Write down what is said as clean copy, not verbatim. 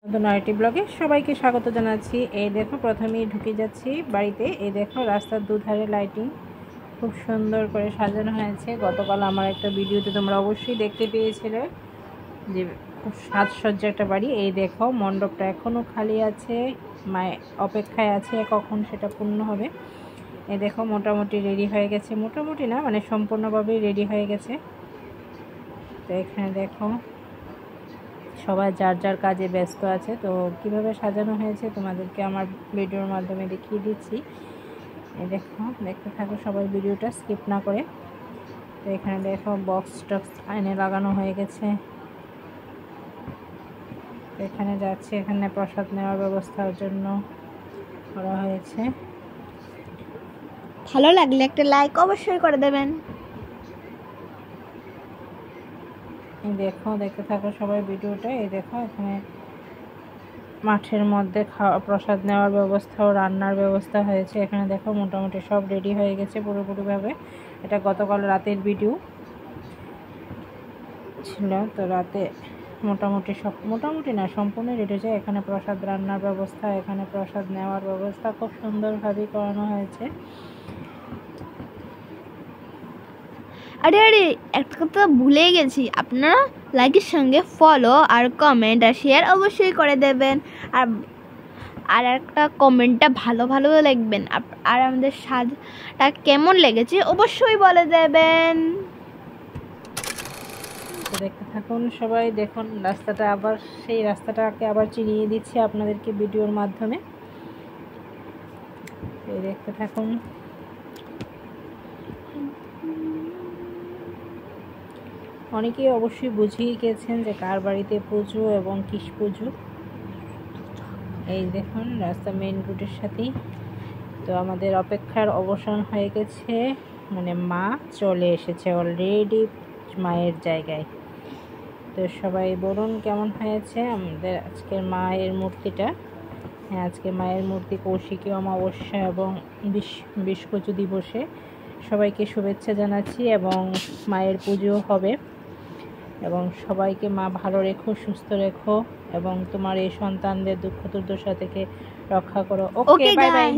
নতুন আরেকটি ব্লগে সবাইকে স্বাগত জানাচ্ছি। এই দেখো প্রথমেই ঢুকে যাচ্ছি বাড়িতে। এই দেখো রাস্তার দুধারে লাইটিং খুব সুন্দর করে সাজানো হয়েছে। গতকাল আমার একটা ভিডিওতে তোমরা অবশ্যই দেখতে পেয়েছিলে যে খুব সাজসজ্জা একটা বাড়ি। এই দেখো মণ্ডপটা এখনও খালি আছে, মায়ের অপেক্ষায় আছে কখন সেটা পূর্ণ হবে। এই দেখো মোটামুটি রেডি হয়ে গেছে, মোটামুটি না মানে সম্পূর্ণভাবেই রেডি হয়ে গেছে। তো এখানে দেখো সবাই যার যার কাজে ব্যস্ত আছে। তো কিভাবে সাজানো হয়েছে তোমাদেরকে আমার ভিডিওর মাধ্যমে দেখিয়ে দিচ্ছি। এই দেখো, দেখতে থাকো সবাই ভিডিওটা স্কিপ না করে। তো এখানে দেখো বক্স টক্স আইনে লাগানো হয়ে গেছে। তো এখানে যাচ্ছে, এখানে প্রসাদ নেওয়ার ব্যবস্থার জন্য করা হয়েছে। ভালো লাগলে একটা লাইক অবশ্যই করে দেবেন। এই দেখো, দেখতে থাকো সবাই ভিডিওটা। এই দেখো এখানে মাঠের মধ্যে খাওয়া প্রসাদ নেওয়ার ব্যবস্থা ও রান্নার ব্যবস্থা হয়েছে। এখানে দেখো মোটামুটি সব রেডি হয়ে গেছে পুরোপুরিভাবে। এটা গতকাল রাতের ভিডিও ছিল। তো রাতে মোটামুটি সব, মোটামুটি না সম্পূর্ণ রেডি হয়েছে। এখানে প্রসাদ রান্নার ব্যবস্থা, এখানে প্রসাদ নেওয়ার ব্যবস্থা খুব সুন্দরভাবে করানো হয়েছে। আরে একটা কথা ভুলে গেছি, আপনারা লাইকের সঙ্গে ফলো আর কমেন্ট আর শেয়ার অবশ্যই করে দেবেন। আর একটা কমেন্টটা ভালো ভালো লিখবেন। আর আমাদের স্বাদটা কেমন লেগেছে অবশ্যই বলে দেবেন। তো দেখতে থাকুন সবাই। দেখুন রাস্তাটা, আবার সেই রাস্তাটাকে আবার চিনিয়ে দিচ্ছি আপনাদেরকে ভিডিওর মাধ্যমে। এই দেখতে থাকুন। অনেকেই অবশ্যই বুঝিয়ে গেছেন যে কার বাড়িতে পুজো এবং কিস পুজো। এই দেখুন রাস্তা মেইন রোডের সাথেই। তো আমাদের অপেক্ষার অবসান হয়ে গেছে, মানে মা চলে এসেছে অলরেডি মায়ের জায়গায়। তো সবাই বলুন কেমন হয়েছে আমাদের আজকের মায়ের মূর্তিটা। হ্যাঁ, আজকে মায়ের মূর্তি কৌশিকী অমাবস্যা এবং বিষ্কচু দিবসে সবাইকে শুভেচ্ছা জানাচ্ছি। এবং মায়ের পুজো হবে। এবং সবাইকে মা ভালো রেখো, সুস্থ রেখো এবং তোমার এই সন্তানদের দুঃখ দুর্দশা থেকে রক্ষা করো। ওকে, বাই বাই।